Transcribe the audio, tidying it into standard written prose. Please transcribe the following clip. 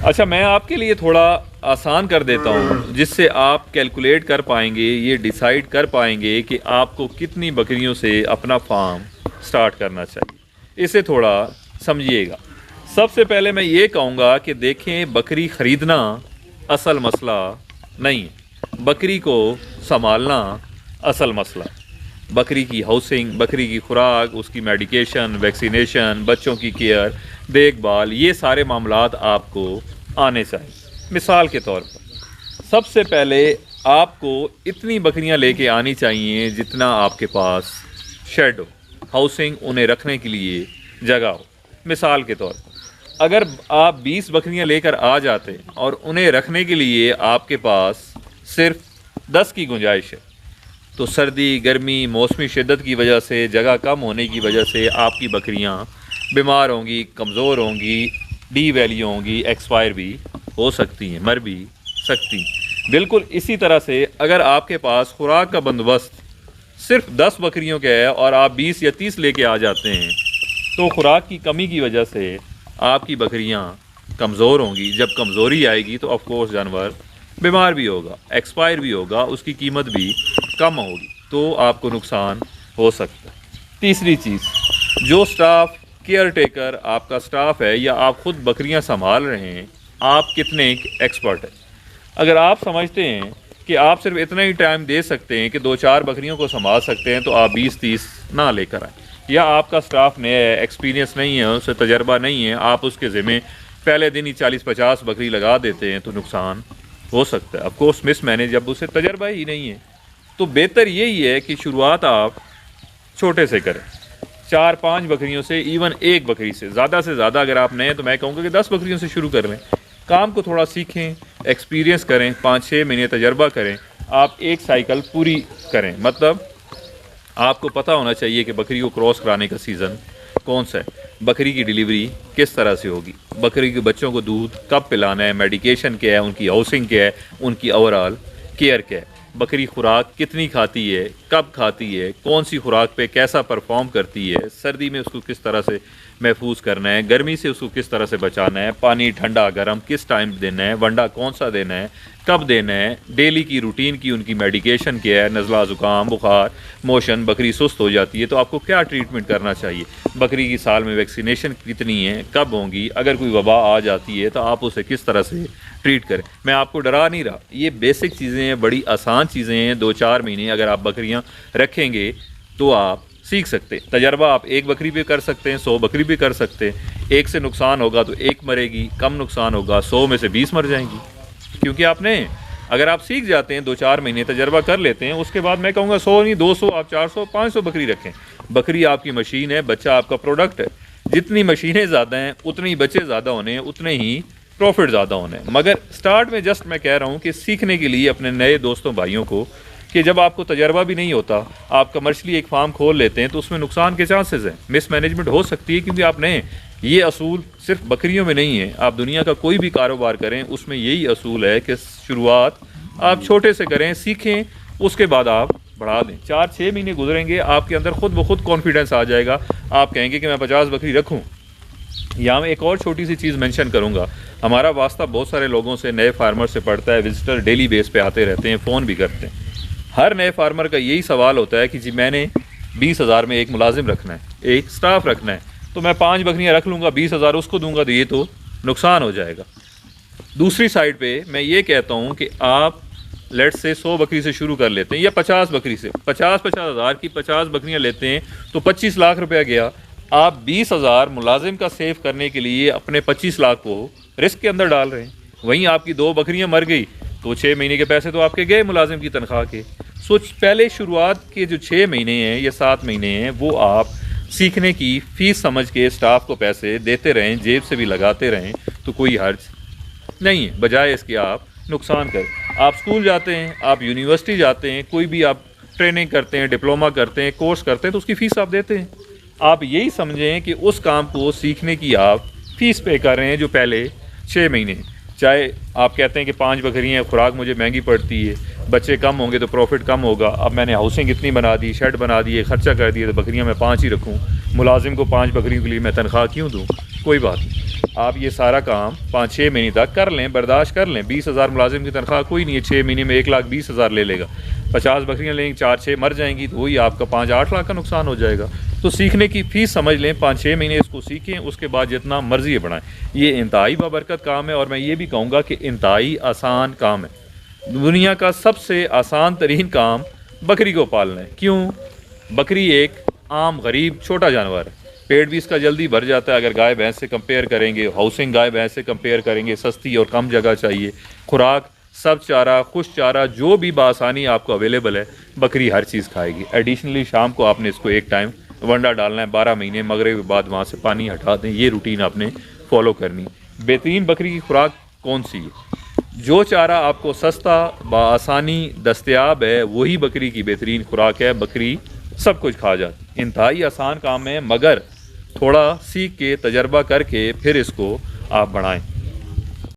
اچھا، میں آپ کے لیے تھوڑا آسان کر دیتا ہوں جس سے آپ کیلکولیٹ کر پائیں گے، یہ ڈیسائیڈ کر پائیں گے کہ آپ کو کتنی بکریوں سے اپنا فارم سٹارٹ کرنا چاہیے۔ اسے تھوڑا سمجھیے گا۔ سب سے پہلے میں یہ کہوں گا کہ دیکھیں، بکری خریدنا اصل مسئلہ نہیں ہے، بکری کو سنبھالنا اصل مسئلہ ہے۔ بکری کی ہاؤسنگ، بکری کی خوراک، اس کی میڈیکیشن، ویکسینیشن، بچوں کی کیئر، دیکھ بھال، یہ سارے معاملات آپ کو آنے چاہیے۔ مثال کے طور پر سب سے پہلے آپ کو اتنی بکریاں لے کے آنی چاہیے جتنا آپ کے پاس شیڈ ہو، ہاؤسنگ، انہیں رکھنے کے لیے جگہ ہو۔ مثال کے طور پر اگر آپ 20 بکریاں لے کر آ جاتے اور انہیں رکھنے کے لیے آپ کے پاس صرف 10 کی گنجائش ہے، تو سردی، گرمی، موسمی شدت کی وجہ سے، جگہ کم ہونے کی وجہ سے آپ کی بکریاں بیمار ہوں گی، کمزور ہوں گی، ڈی ویلی ہوں گی، ایکسپائر بھی ہو سکتی ہیں، مر بھی سکتی ہیں۔ بالکل اسی طرح سے اگر آپ کے پاس خوراک کا بندوبست صرف 10 بکریوں کا ہے اور آپ 20 یا 30 لے کے آ جاتے ہیں، تو خوراک کی کمی کی وجہ سے آپ کی بکریاں کمزور ہوں گی۔ جب کمزوری آئے گی تو آف کورس جانور بیمار بھی ہوگا، ایکسپائر بھی ہوگا، اس کی قیمت بھی کم ہوگی، تو آپ کو نقصان ہو سکتا ہے۔ تیسری چیز، جو سٹاف، کیئر ٹیکر آپ کا سٹاف ہے یا آپ خود بکریاں سنبھال رہے ہیں، آپ کتنے ایکسپرٹ ہیں۔ اگر آپ سمجھتے ہیں کہ آپ صرف اتنا ہی ٹائم دے سکتے ہیں کہ 2-4 بکریوں کو سنبھال سکتے ہیں، تو آپ 20-30 نہ لے کر آئیں۔ یا آپ کا سٹاف نیا ہے، ایکسپیرینس نہیں ہے، اس سے تجربہ نہیں ہے، آپ اس کے ذمہ پہلے دن ہی 40-50 بکری لگا دیتے ہیں، تو نقصان ہو سکتا ہے۔ آف کورس مس مینیج، جب اسے تجربہ ہی نہیں ہے، تو بہتر یہی ہے کہ شروعات آپ چھوٹے سے کریں، 4-5 بکریوں سے، ایون 1 بکری سے زیادہ اگر آپ نئے ہیں تو میں کہوں گا کہ 10 بکریوں سے شروع کر لیں۔ کام کو تھوڑا سیکھیں، ایکسپیرینس کریں، 5-6 مہینے تجربہ کریں، آپ ایک سائیکل پوری کریں۔ مطلب آپ کو پتہ ہونا چاہیے کہ بکری کو کراس کرانے کا سیزن کون سا ہے، بکری کی ڈیلیوری کس طرح سے ہوگی، بکری کے بچوں کو دودھ کب پلانا ہے، میڈیکیشن کیا ہے، ان کی ہاؤسنگ کیا ہے، ان کی اوور آل کیئر کیا ہے، بکری خوراک کتنی کھاتی ہے، کب کھاتی ہے، کون سی خوراک پہ کیسا پرفارم کرتی ہے، سردی میں اس کو کس طرح سے محفوظ کرنا ہے، گرمی سے اس کو کس طرح سے بچانا ہے، پانی ٹھنڈا گرم کس ٹائم دینا ہے، ونڈا کون سا دینا ہے، کب دینا ہے، ڈیلی کی روٹین کی ان کی میڈیکیشن کیا ہے، نزلہ زکام، بخار، موشن، بکری سست ہو جاتی ہے تو آپ کو کیا ٹریٹمنٹ کرنا چاہیے، بکری کی سال میں ویکسینیشن کتنی ہے، کب ہوں گی، اگر کوئی وبا آ جاتی ہے تو آپ اسے کس طرح سے ٹریٹ کریں۔ میں آپ کو ڈرا نہیں رہا، یہ بیسک چیزیں ہیں، بڑی آسان چیزیں ہیں۔ 2-4 مہینے اگر آپ بکریاں رکھیں گے تو آپ سیکھ سکتے ہیں۔ تجربہ آپ 1 بکری پہ کر سکتے ہیں، 100 بکری پہ کر سکتے ہیں۔ 1 سے نقصان ہوگا تو 1 مرے گی، کم نقصان ہوگا 100 میں سے 20 مر جائیں گی، کیونکہ آپ نے، اگر آپ سیکھ جاتے ہیں، 2-4 مہینے تجربہ کر لیتے ہیں، اس کے بعد میں کہوں گا 100 نہیں 200، آپ 400 500 بکری رکھیں۔ بکری آپ کی مشین ہے، بچہ آپ کا پروڈکٹ ہے۔ جتنی مشینیں زیادہ ہیں اتنے ہی بچے زیادہ ہونے ہیں، اتنے ہی پروفٹ زیادہ ہونے ہیں۔ مگر سٹارٹ میں جسٹ میں کہہ رہا ہوں کہ سیکھنے کے لیے اپنے نئے دوستوں بھائیوں کو، کہ جب آپ کو تجربہ بھی نہیں ہوتا، آپ کمرشلی ایک فارم کھول لیتے ہیں تو اس میں نقصان کے چانسز ہیں، مس مینجمنٹ ہو سکتی ہے، کیونکہ آپ نے یہ اصول صرف بکریوں میں نہیں ہے، آپ دنیا کا کوئی بھی کاروبار کریں اس میں یہی اصول ہے کہ شروعات آپ چھوٹے سے کریں، سیکھیں، اس کے بعد آپ بڑھا دیں۔ 4-6 مہینے گزریں گے، آپ کے اندر خود بخود کانفیڈنس آ جائے گا، آپ کہیں گے کہ میں 50 بکری رکھوں۔ یہاں میں ایک اور چھوٹی سی چیز مینشن کروں گا، ہمارا واسطہ بہت سارے لوگوں سے، نئے فارمر سے پڑتا ہے، وزٹر ڈیلی بیس پہ آتے رہتے ہیں، فون بھی کرتے ہیں۔ ہر نئے فارمر کا یہی سوال ہوتا ہے کہ جی میں نے 20,000 میں ایک ملازم رکھنا ہے، ایک سٹاف رکھنا ہے، تو میں 5 بکریاں رکھ لوں گا، 20,000 اس کو دوں گا، تو یہ تو نقصان ہو جائے گا۔ دوسری سائڈ پہ میں یہ کہتا ہوں کہ آپ لیٹ سے 100 بکری سے شروع کر لیتے ہیں، یا 50 بکری سے، 50,000 کی 50 بکریاں لیتے ہیں تو 25 لاکھ روپیہ گیا۔ آپ 20,000 ملازم کا سیو کرنے کے لیے اپنے 25 لاکھ کو رسک کے اندر ڈال رہے ہیں، وہیں آپ کی 2 بکریاں مر گئی تو 6 مہینے کے پیسے تو آپ کے گئے ملازم کی تنخواہ کے۔ پہلے شروعات کے جو 6 مہینے ہیں یا 7 مہینے ہیں، وہ آپ سیکھنے کی فیس سمجھ کے اسٹاف کو پیسے دیتے رہیں، جیب سے بھی لگاتے رہیں، تو کوئی حرج نہیں ہے، بجائے اس کے آپ نقصان کریں۔ آپ اسکول جاتے ہیں، آپ یونیورسٹی جاتے ہیں، کوئی بھی آپ ٹریننگ کرتے ہیں، ڈپلومہ کرتے ہیں، کورس کرتے ہیں، تو اس کی فیس آپ دیتے ہیں۔ آپ یہی سمجھیں کہ اس کام کو سیکھنے کی آپ فیس پے کر رہے ہیں جو پہلے 6 مہینے، چاہے آپ کہتے ہیں کہ 5 بکریاں ہیں، خوراک مجھے مہنگی پڑتی ہے، بچے کم ہوں گے تو پروفٹ کم ہوگا، اب میں نے ہاؤسنگ اتنی بنا دی، شیڈ بنا دیے، خرچہ کر دیے، تو بکریاں میں 5 ہی رکھوں، ملازم کو 5 بکریوں کے لیے میں تنخواہ کیوں دوں؟ کوئی بات نہیں، آپ یہ سارا کام 5-6 مہینے تک کر لیں، برداشت کر لیں۔ 20,000 ملازم کی تنخواہ کوئی نہیں ہے، 6 مہینے میں 1,20,000 لے لے گا۔ 50 بکریاں لیں گے، 4-6 مر جائیں گی تو وہی آپ کا 5-8 لاکھ کا نقصان ہو جائے گا۔ تو سیکھنے کی فیس سمجھ لیں، 5-6 مہینے اس کو سیکھیں، اس کے بعد جتنا مرضی بڑھائیں۔ یہ انتہائی بابرکت کام ہے، اور میں یہ بھی کہوں گا کہ انتہائی آسان کام ہے۔ دنیا کا سب سے آسان ترین کام بکری کو پالنا ہے۔ کیوں؟ بکری ایک عام غریب چھوٹا جانور ہے، پیٹ بھی اس کا جلدی بھر جاتا ہے۔ اگر گائے بھینس سے کمپیئر کریں گے، ہاؤسنگ گائے بھینس سے کمپیئر کریں گے، سستی اور کم جگہ چاہیے، خوراک سب چارہ، خشک چارہ جو بھی بآسانی آپ کو اویلیبل ہے، بکری ہر چیز کھائے گی۔ ایڈیشنلی شام کو آپ نے اس کو ایک ٹائم ونڈا ڈالنا ہے، 12 مہینے مغرب کے بعد وہاں سے پانی ہٹا دیں، یہ روٹین آپ نے فالو کرنی ہے۔ بہترین بکری کی خوراک کون سی ہے؟ جو چارہ آپ کو سستا بآسانی دستیاب ہے وہی بکری کی بہترین خوراک ہے۔ بکری سب کچھ کھا جاتی، انتہائی آسان کام ہے، مگر تھوڑا سیکھ کے تجربہ کر کے پھر اس کو آپ بڑھائیں۔